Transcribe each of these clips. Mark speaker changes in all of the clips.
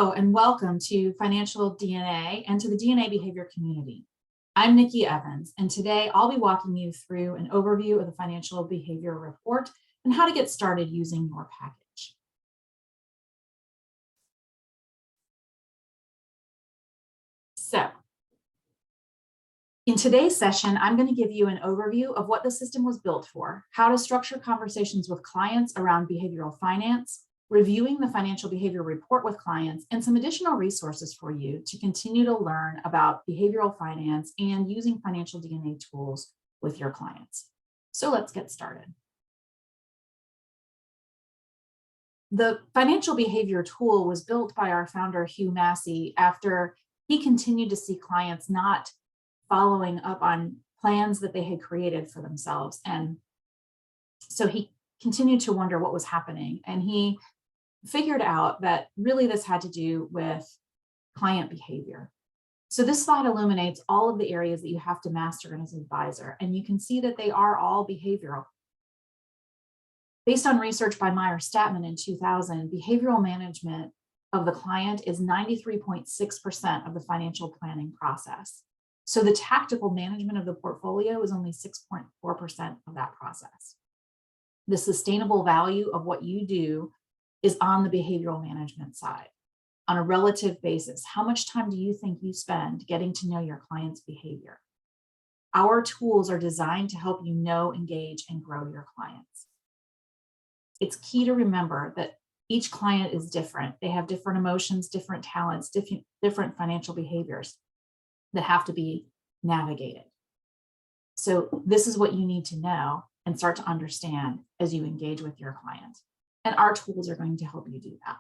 Speaker 1: Hello and welcome to Financial DNA and to the DNA behavior community. I'm Nikki Evans, and today I'll be walking you through an overview of the financial behavior report and how to get started using your package. So, in today's session, I'm going to give you an overview of what the system was built for, how to structure conversations with clients around behavioral finance, reviewing the financial behavior report with clients, and some additional resources for you to continue to learn about behavioral finance and using financial DNA tools with your clients. So let's get started. The financial behavior tool was built by our founder, Hugh Massey, after he continued to see clients not following up on plans that they had created for themselves. And so he continued to wonder what was happening. And he figured out that really this had to do with client behavior. So this slide illuminates all of the areas that you have to master as an advisor, and you can see that they are all behavioral. Based on research by Meyer-Statman in 2000, behavioral management of the client is 93.6% of the financial planning process. So the tactical management of the portfolio is only 6.4% of that process. The sustainable value of what you do is on the behavioral management side. On a relative basis, how much time do you think you spend getting to know your client's behavior? Our tools are designed to help you know, engage, and grow your clients. It's key to remember that each client is different. They have different emotions, different talents, different financial behaviors that have to be navigated. So this is what you need to know and start to understand as you engage with your client. And our tools are going to help you do that.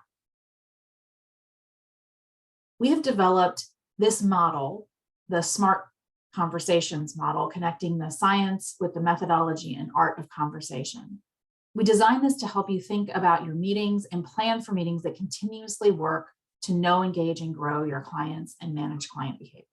Speaker 1: We have developed this model, the SMART conversations model, connecting the science with the methodology and art of conversation. We designed this to help you think about your meetings and plan for meetings that continuously work to know, engage, and grow your clients and manage client behavior.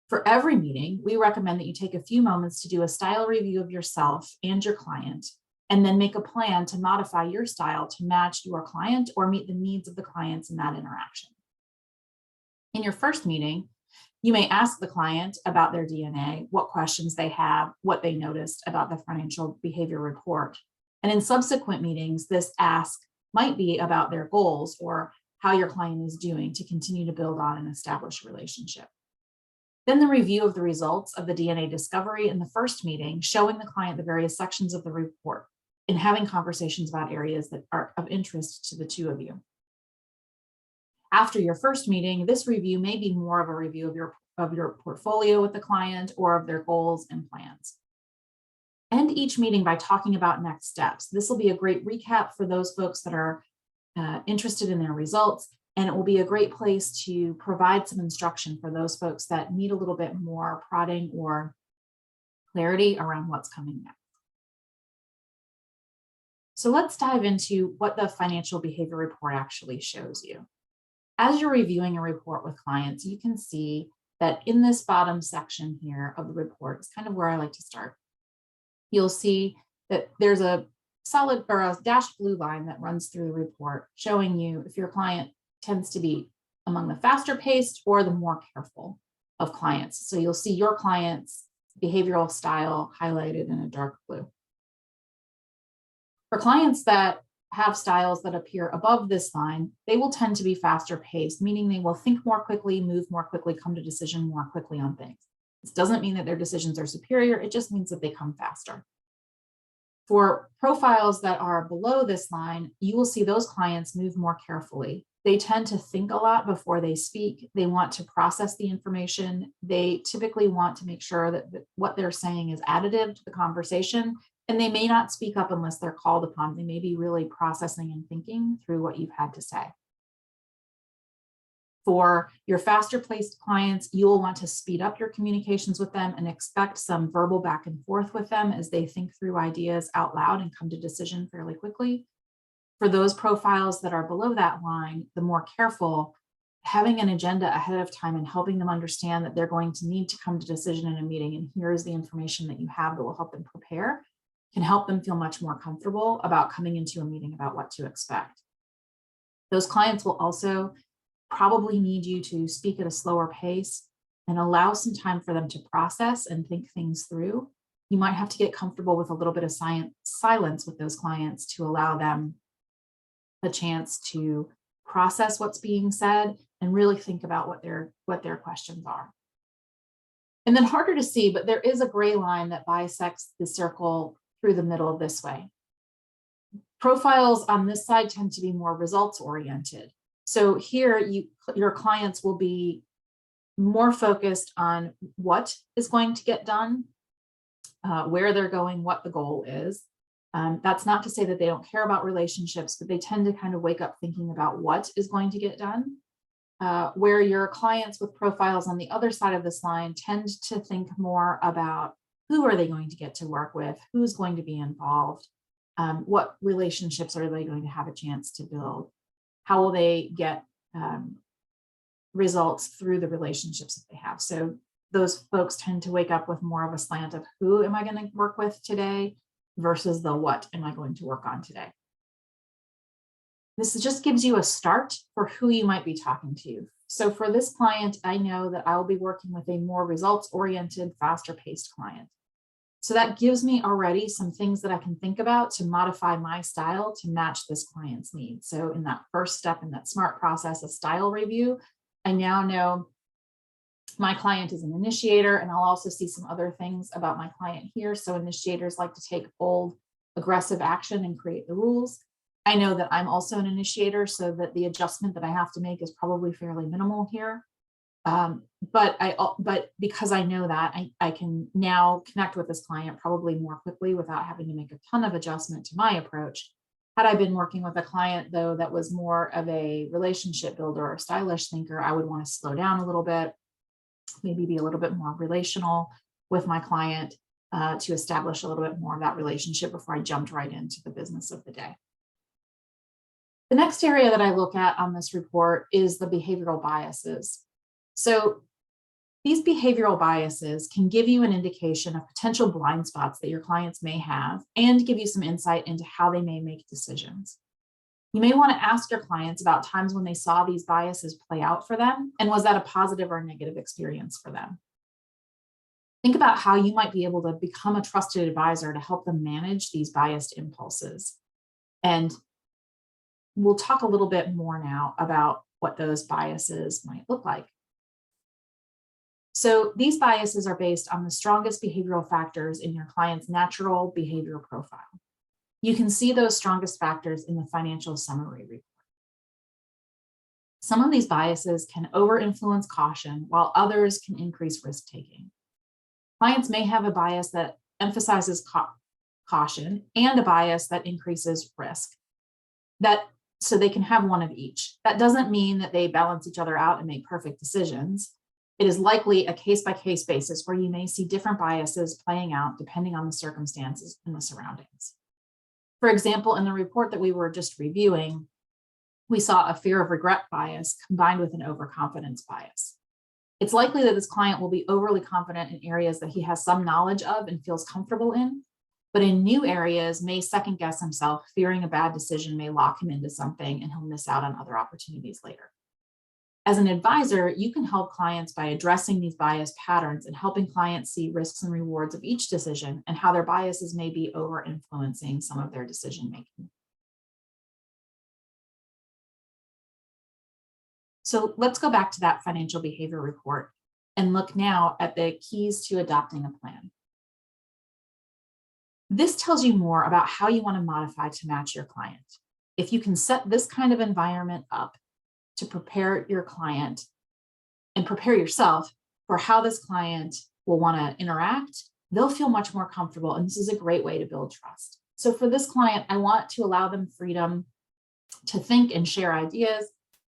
Speaker 1: For every meeting, we recommend that you take a few moments to do a style review of yourself and your client, and then make a plan to modify your style to match your client or meet the needs of the clients in that interaction. In your first meeting, you may ask the client about their DNA, what questions they have, what they noticed about the financial behavior report. And in subsequent meetings, this ask might be about their goals or how your client is doing to continue to build on and establish a relationship. Then the review of the results of the DNA discovery in the first meeting, showing the client the various sections of the report and having conversations about areas that are of interest to the two of you. After your first meeting, this review may be more of a review of your portfolio with the client or of their goals and plans. End each meeting by talking about next steps. This will be a great recap for those folks that are interested in their results, and it will be a great place to provide some instruction for those folks that need a little bit more prodding or clarity around what's coming next. So let's dive into what the financial behavior report actually shows you. As you're reviewing a report with clients, you can see that in this bottom section here of the report is kind of where I like to start. You'll see that there's a solid or a dashed blue line that runs through the report showing you if your client tends to be among the faster paced or the more careful of clients. So you'll see your client's behavioral style highlighted in a dark blue. For clients that have styles that appear above this line, they will tend to be faster paced, meaning they will think more quickly, move more quickly, come to decision more quickly on things. This doesn't mean that their decisions are superior, it just means that they come faster. For profiles that are below this line, you will see those clients move more carefully. They tend to think a lot before they speak. They want to process the information. They typically want to make sure that what they're saying is additive to the conversation. And they may not speak up unless they're called upon. They may be really processing and thinking through what you've had to say. For your faster paced clients, you will want to speed up your communications with them and expect some verbal back and forth with them as they think through ideas out loud and come to decision fairly quickly. For those profiles that are below that line, the more careful, having an agenda ahead of time and helping them understand that they're going to need to come to decision in a meeting, and here's the information that you have that will help them prepare, can help them feel much more comfortable about coming into a meeting about what to expect. Those clients will also probably need you to speak at a slower pace and allow some time for them to process and think things through. You might have to get comfortable with a little bit of silence with those clients to allow them a chance to process what's being said and really think about what their questions are. And then harder to see, but there is a gray line that bisects the circle through the middle this way. Profiles on this side tend to be more results oriented. So here your clients will be more focused on what is going to get done, where they're going, what the goal is. That's not to say that they don't care about relationships, but they tend to kind of wake up thinking about what is going to get done. Where your clients with profiles on the other side of this line tend to think more about who are they going to get to work with, who's going to be involved, what relationships are they going to have a chance to build, how will they get results through the relationships that they have. So those folks tend to wake up with more of a slant of who am I going to work with today versus the what am I going to work on today. This just gives you a start for who you might be talking to. So for this client, I know that I will be working with a more results-oriented, faster-paced client. So that gives me already some things that I can think about to modify my style to match this client's needs. So in that first step in that SMART process, a style review, I now know my client is an initiator, and I'll also see some other things about my client here. So initiators like to take bold, aggressive action and create the rules. I know that I'm also an initiator, so that the adjustment that I have to make is probably fairly minimal here. But because I know that, I can now connect with this client probably more quickly without having to make a ton of adjustment to my approach. Had I been working with a client, though, that was more of a relationship builder or stylish thinker, I would want to slow down a little bit, maybe be a little bit more relational with my client to establish a little bit more of that relationship before I jumped right into the business of the day. The next area that I look at on this report is the behavioral biases. So these behavioral biases can give you an indication of potential blind spots that your clients may have and give you some insight into how they may make decisions. You may want to ask your clients about times when they saw these biases play out for them, and was that a positive or negative experience for them? Think about how you might be able to become a trusted advisor to help them manage these biased impulses. And we'll talk a little bit more now about what those biases might look like. So these biases are based on the strongest behavioral factors in your client's natural behavior profile. You can see those strongest factors in the financial summary report. Some of these biases can over-influence caution, while others can increase risk-taking. Clients may have a bias that emphasizes caution and a bias that increases risk. So they can have one of each. That doesn't mean that they balance each other out and make perfect decisions. It is likely a case-by-case basis where you may see different biases playing out depending on the circumstances and the surroundings. For example, in the report that we were just reviewing, we saw a fear of regret bias combined with an overconfidence bias. It's likely that this client will be overly confident in areas that he has some knowledge of and feels comfortable in, but in new areas may second guess himself, fearing a bad decision may lock him into something and he'll miss out on other opportunities later. As an advisor, you can help clients by addressing these bias patterns and helping clients see risks and rewards of each decision and how their biases may be over-influencing some of their decision-making. So let's go back to that financial behavior report and look now at the keys to adopting a plan. This tells you more about how you want to modify to match your client. If you can set this kind of environment up to prepare your client and prepare yourself for how this client will want to interact, they'll feel much more comfortable. And this is a great way to build trust. So for this client, I want to allow them freedom to think and share ideas.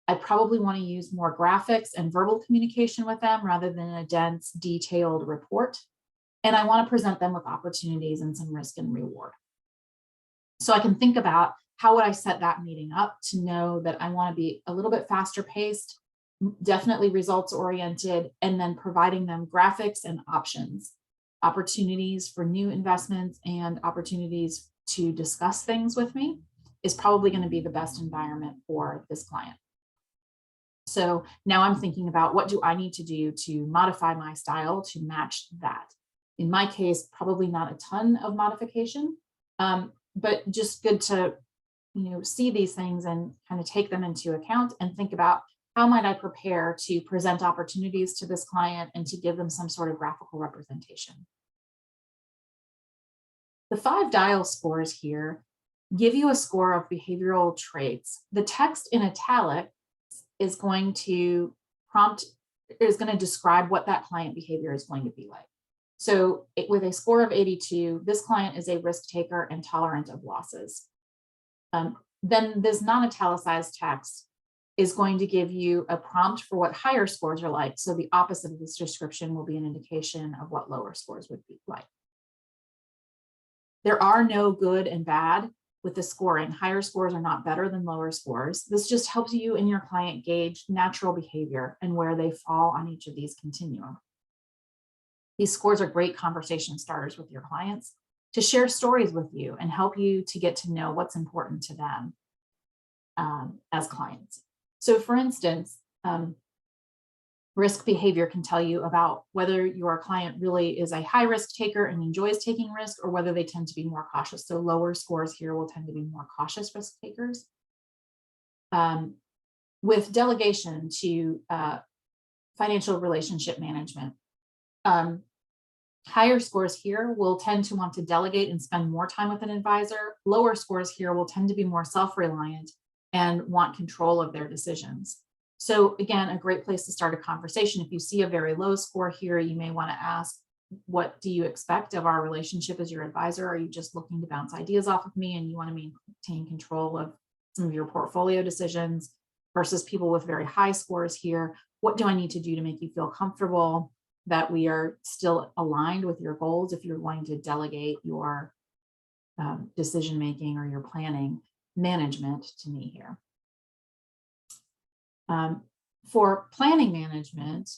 Speaker 1: I probably want to use more graphics and verbal communication with them rather than a dense, detailed report. And I want to present them with opportunities and some risk and reward. So I can think about how would I set that meeting up to know that I want to be a little bit faster paced, definitely results oriented, and then providing them graphics and options, opportunities for new investments and opportunities to discuss things with me is probably going to be the best environment for this client. So now I'm thinking about, what do I need to do to modify my style to match that? In my case, probably not a ton of modification, but just good to see these things and kind of take them into account and think about, how might I prepare to present opportunities to this client and to give them some sort of graphical representation. The 5 dial scores here give you a score of behavioral traits. The text in italic is going to describe what that client behavior is going to be like. So with a score of 82, this client is a risk taker and tolerant of losses. Then this non-italicized text is going to give you a prompt for what higher scores are like. So the opposite of this description will be an indication of what lower scores would be like. There are no good and bad with the scoring. Higher scores are not better than lower scores. This just helps you and your client gauge natural behavior and where they fall on each of these continuum. These scores are great conversation starters with your clients to share stories with you and help you to get to know what's important to them as clients. So for instance, risk behavior can tell you about whether your client really is a high risk taker and enjoys taking risk, or whether they tend to be more cautious. So lower scores here will tend to be more cautious risk takers. With delegation to financial relationship management, higher scores here will tend to want to delegate and spend more time with an advisor. Lower scores here will tend to be more self-reliant and want control of their decisions. So again, a great place to start a conversation. If you see a very low score here, you may want to ask, what do you expect of our relationship as your advisor? Are you just looking to bounce ideas off of me and you want to maintain control of some of your portfolio decisions? Versus people with very high scores here, what do I need to do to make you feel comfortable that we are still aligned with your goals if you're going to delegate your decision-making or your planning management to me here. For planning management,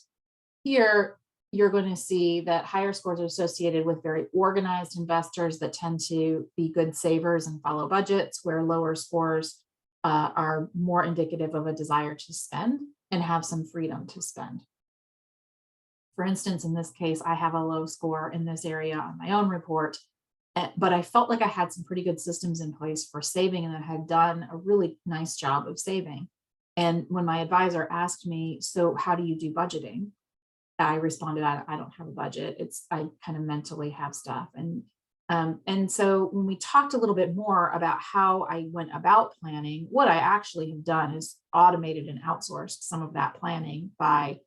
Speaker 1: here you're going to see that higher scores are associated with very organized investors that tend to be good savers and follow budgets, where lower scores are more indicative of a desire to spend and have some freedom to spend. For instance, in this case, I have a low score in this area on my own report, but I felt like I had some pretty good systems in place for saving and I had done a really nice job of saving. And when my advisor asked me, so how do you do budgeting? I responded, I don't have a budget. I kind of mentally have stuff. And so when we talked a little bit more about how I went about planning, what I actually have done is automated and outsourced some of that planning by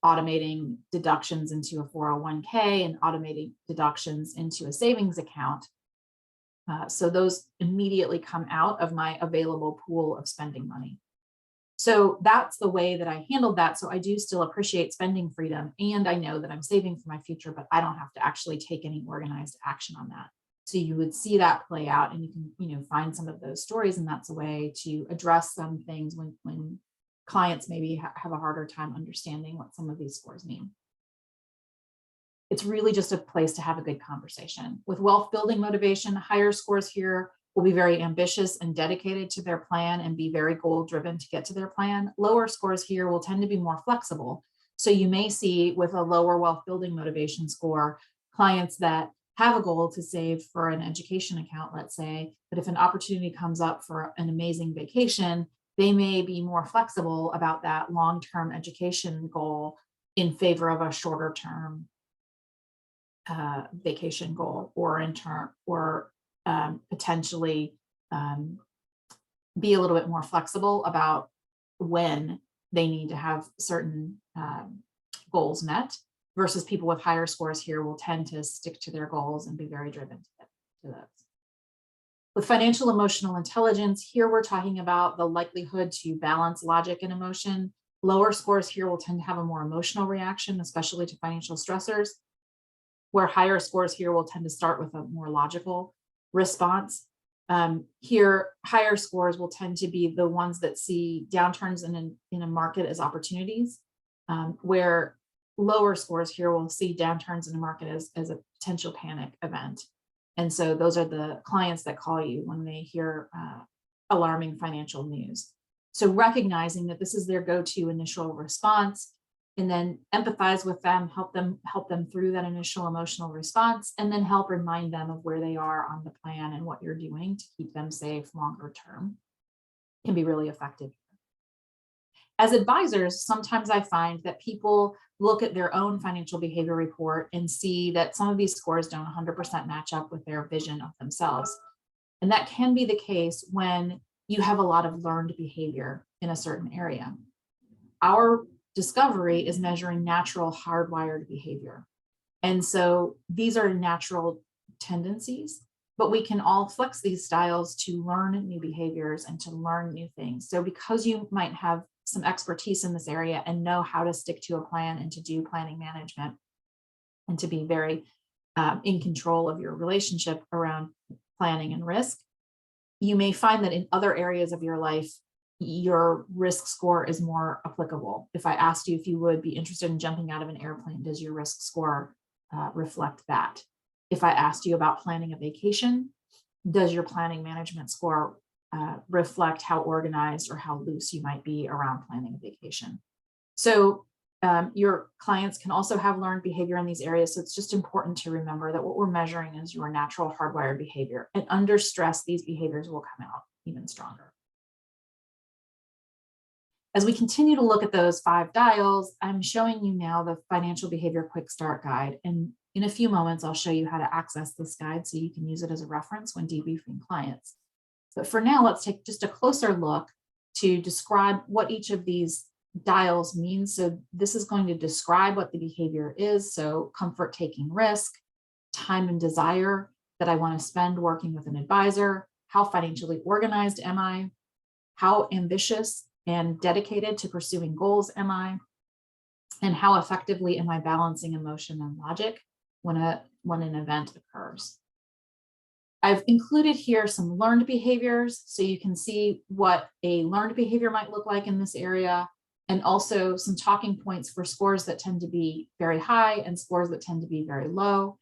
Speaker 1: automating deductions into a 401k and automating deductions into a savings account. So those immediately come out of my available pool of spending money. So that's the way that I handled that. So I do still appreciate spending freedom, and I know that I'm saving for my future, but I don't have to actually take any organized action on that. So you would see that play out, and you can, find some of those stories, and that's a way to address some things when clients maybe have a harder time understanding what some of these scores mean. It's really just a place to have a good conversation. With wealth building motivation, higher scores here will be very ambitious and dedicated to their plan and be very goal driven to get to their plan. Lower scores here will tend to be more flexible. So you may see with a lower wealth building motivation score, clients that have a goal to save for an education account, let's say, but if an opportunity comes up for an amazing vacation, they may be more flexible about that long-term education goal in favor of a shorter term vacation goal, or potentially be a little bit more flexible about when they need to have certain goals met, versus people with higher scores here will tend to stick to their goals and be very driven to those. With financial emotional intelligence, here we're talking about the likelihood to balance logic and emotion. Lower scores here will tend to have a more emotional reaction, especially to financial stressors, where higher scores here will tend to start with a more logical response. Here, higher scores will tend to be the ones that see downturns in a market as opportunities, where lower scores here will see downturns in a market as a potential panic event. And so those are the clients that call you when they hear alarming financial news. So recognizing that this is their go-to initial response, and then empathize with them, help them through that initial emotional response, and then help remind them of where they are on the plan and what you're doing to keep them safe longer term can be really effective. As advisors, sometimes I find that people look at their own financial behavior report and see that some of these scores don't 100% match up with their vision of themselves. And that can be the case when you have a lot of learned behavior in a certain area. Our discovery is measuring natural hardwired behavior. And so these are natural tendencies, but we can all flex these styles to learn new behaviors and to learn new things. So because you might have some expertise in this area and know how to stick to a plan and to do planning management and to be very in control of your relationship around planning and risk, you may find that in other areas of your life, your risk score is more applicable. If I asked you if you would be interested in jumping out of an airplane, does your risk score reflect that? If I asked you about planning a vacation, does your planning management score reflect how organized or how loose you might be around planning a vacation? So your clients can also have learned behavior in these areas. So it's just important to remember that what we're measuring is your natural hardwired behavior. And under stress, these behaviors will come out even stronger. As we continue to look at those 5 dials, I'm showing you now the Financial Behavior Quick Start Guide. And in a few moments, I'll show you how to access this guide so you can use it as a reference when debriefing clients. But for now, let's take just a closer look to describe what each of these dials means. So this is going to describe what the behavior is. So comfort taking risk, time and desire that I want to spend working with an advisor, how financially organized am I, how ambitious and dedicated to pursuing goals am I, and how effectively am I balancing emotion and logic when an event occurs. I've included here some learned behaviors so you can see what a learned behavior might look like in this area, and also some talking points for scores that tend to be very high and scores that tend to be very low.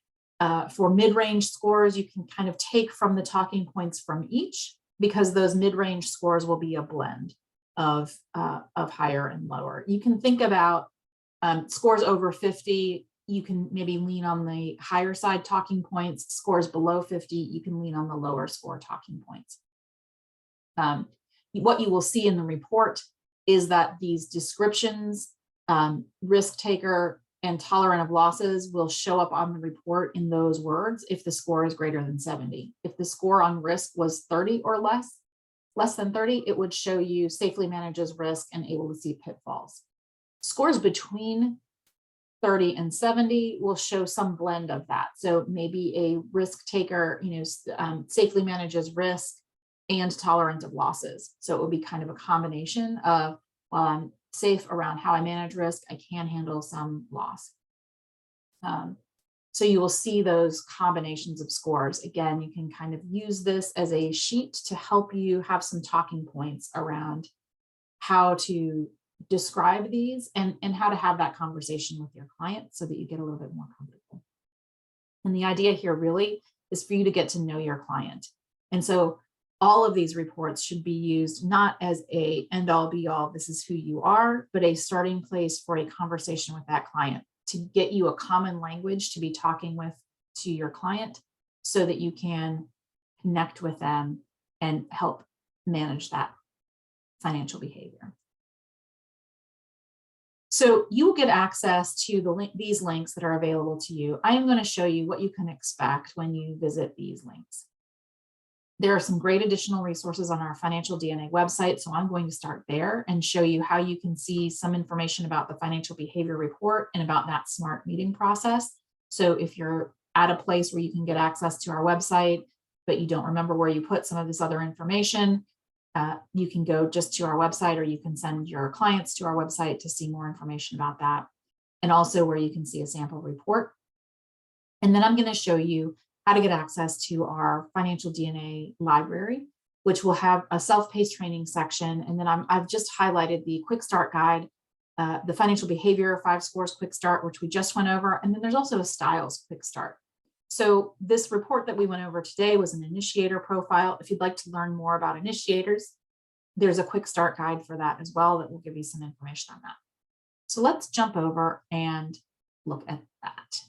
Speaker 1: For mid-range scores, you can kind of take from the talking points from each, because those mid-range scores will be a blend of higher and lower. You can think about scores over 50, you can maybe lean on the higher side talking points. Scores below 50, you can lean on the lower score talking points. What you will see in the report is that these descriptions, risk taker and tolerant of losses, will show up on the report in those words if the score is greater than 70. If the score on risk was 30 or less than 30, it would show you safely manages risk and able to see pitfalls. Scores between 30 and 70 will show some blend of that. So maybe a risk taker, safely manages risk and tolerant of losses. So it would be kind of a combination of, while I'm safe around how I manage risk, I can handle some loss. So you will see those combinations of scores. Again, you can kind of use this as a sheet to help you have some talking points around how to describe these and how to have that conversation with your client so that you get a little bit more comfortable. And the idea here really is for you to get to know your client. And so all of these reports should be used not as a end all be all, this is who you are, but a starting place for a conversation with that client, to get you a common language to be talking with to your client so that you can connect with them and help manage that financial behavior. So you will get access to these links that are available to you. I am going to show you what you can expect when you visit these links. There are some great additional resources on our Financial DNA website, so I'm going to start there and show you how you can see some information about the financial behavior report and about that SMART meeting process. So if you're at a place where you can get access to our website, but you don't remember where you put some of this other information, you can go just to our website, or you can send your clients to our website to see more information about that, and also where you can see a sample report. And then I'm going to show you how to get access to our Financial DNA library, which will have a self-paced training section. And then I've just highlighted the Quick Start Guide, the Financial Behavior 5 Scores Quick Start, which we just went over. And then there's also a Styles Quick Start. So this report that we went over today was an initiator profile. If you'd like to learn more about initiators, there's a quick start guide for that as well that will give you some information on that. So let's jump over and look at that.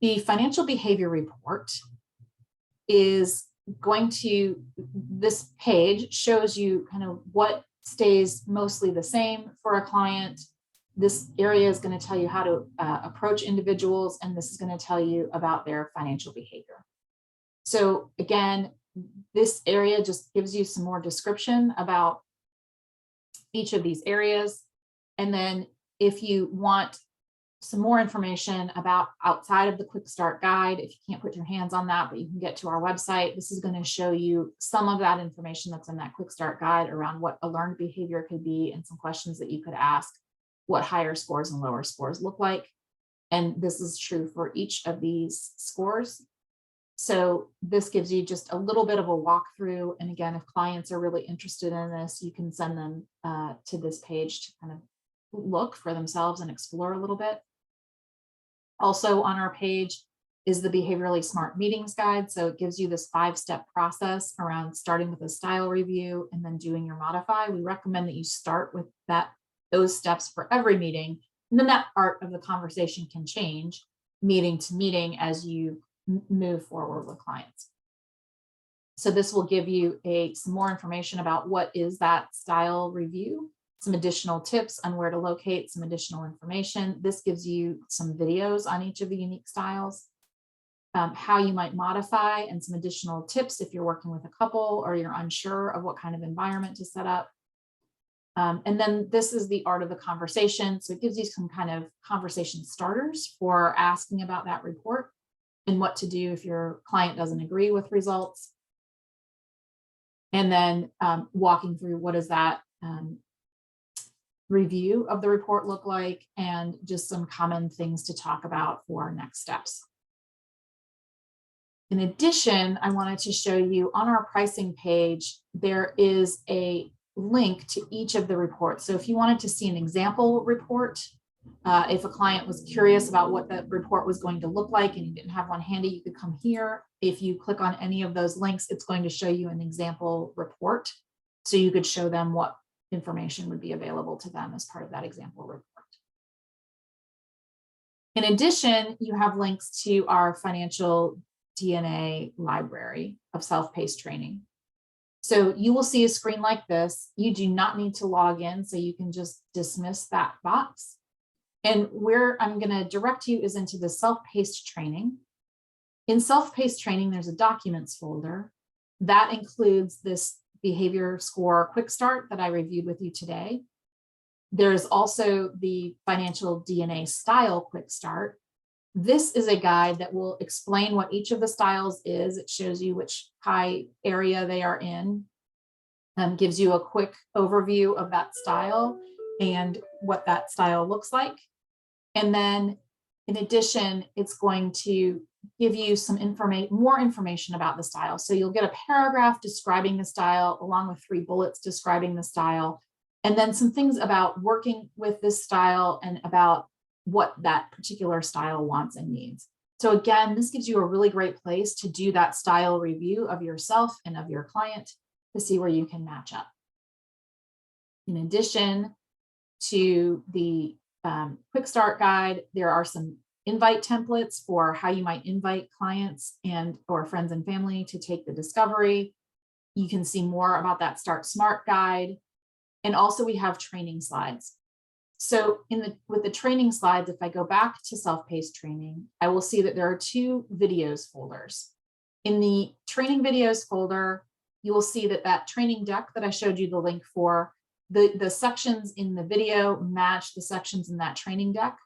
Speaker 1: The financial behavior report is going to, this page shows you kind of what stays mostly the same for a client. This area is going to tell you how to approach individuals, and this is going to tell you about their financial behavior. So again, this area just gives you some more description about each of these areas. And then if you want some more information about outside of the quick start guide, if you can't put your hands on that, but you can get to our website, this is going to show you some of that information that's in that quick start guide around what a learned behavior could be and some questions that you could ask, what higher scores and lower scores look like. And this is true for each of these scores. So this gives you just a little bit of a walkthrough. And again, if clients are really interested in this, you can send them to this page to kind of look for themselves and explore a little bit. Also on our page is the Behaviorally Smart Meetings Guide. So it gives you this 5-step process around starting with a style review and then doing your modify. We recommend that you start with those steps for every meeting. And then that part of the conversation can change meeting to meeting as you move forward with clients. So this will give you some more information about what is that style review, some additional tips on where to locate some additional information. This gives you some videos on each of the unique styles, how you might modify, and some additional tips if you're working with a couple or you're unsure of what kind of environment to set up. And then this is the art of the conversation. So it gives you some kind of conversation starters for asking about that report and what to do if your client doesn't agree with results. And then walking through what does that review of the report look like, and just some common things to talk about for next steps. In addition, I wanted to show you on our pricing page, there is a link to each of the reports. So if you wanted to see an example report, if a client was curious about what that report was going to look like and you didn't have one handy, you could come here. If you click on any of those links, it's going to show you an example report. So you could show them what information would be available to them as part of that example report. In addition, you have links to our financial DNA library of self-paced training. So you will see a screen like this. You do not need to log in, so you can just dismiss that box. And where I'm going to direct you is into the self-paced training. In self-paced training, there's a documents folder that includes this behavior score quick start that I reviewed with you today. There's also the financial DNA style quick start. This is a guide that will explain what each of the styles is. It shows you which high area they are in, gives you a quick overview of that style and what that style looks like. And then in addition, it's going to give you some more information about the style. So you'll get a paragraph describing the style along with 3 bullets describing the style, and then some things about working with this style and about what that particular style wants and needs. So again, this gives you a really great place to do that style review of yourself and of your client to see where you can match up. In addition to the quick start guide, there are some invite templates for how you might invite clients or friends and family to take the discovery. You can see more about that Start Smart guide. And also we have training slides. So with the training slides, if I go back to self-paced training, I will see that there are 2 videos folders. In the training videos folder, you will see that training deck that I showed you the link for, the sections in the video match the sections in that training deck.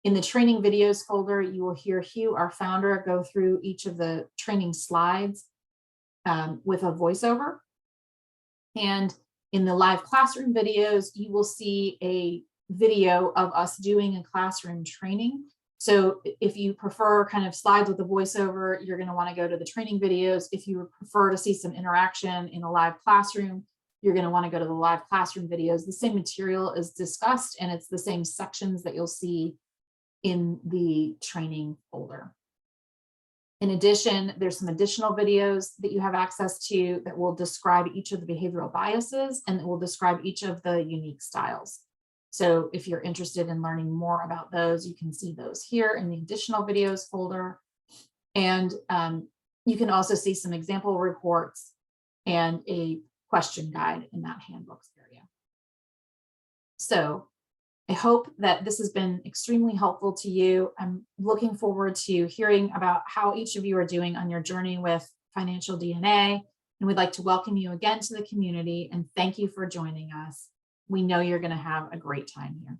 Speaker 1: In the training videos folder, you will hear Hugh, our founder, go through each of the training slides with a voiceover. And in the live classroom videos, you will see a video of us doing a classroom training. So if you prefer kind of slides with a voiceover, you're going to want to go to the training videos. If you prefer to see some interaction in a live classroom, you're going to want to go to the live classroom videos. The same material is discussed, and it's the same sections that you'll see in the training folder. In addition, there's some additional videos that you have access to that will describe each of the behavioral biases and will describe each of the unique styles. So if you're interested in learning more about those, you can see those here in the additional videos folder. And you can also see some example reports and a question guide in that handbooks area. So I hope that this has been extremely helpful to you. I'm looking forward to hearing about how each of you are doing on your journey with financial DNA. And we'd like to welcome you again to the community and thank you for joining us. We know you're going to have a great time here.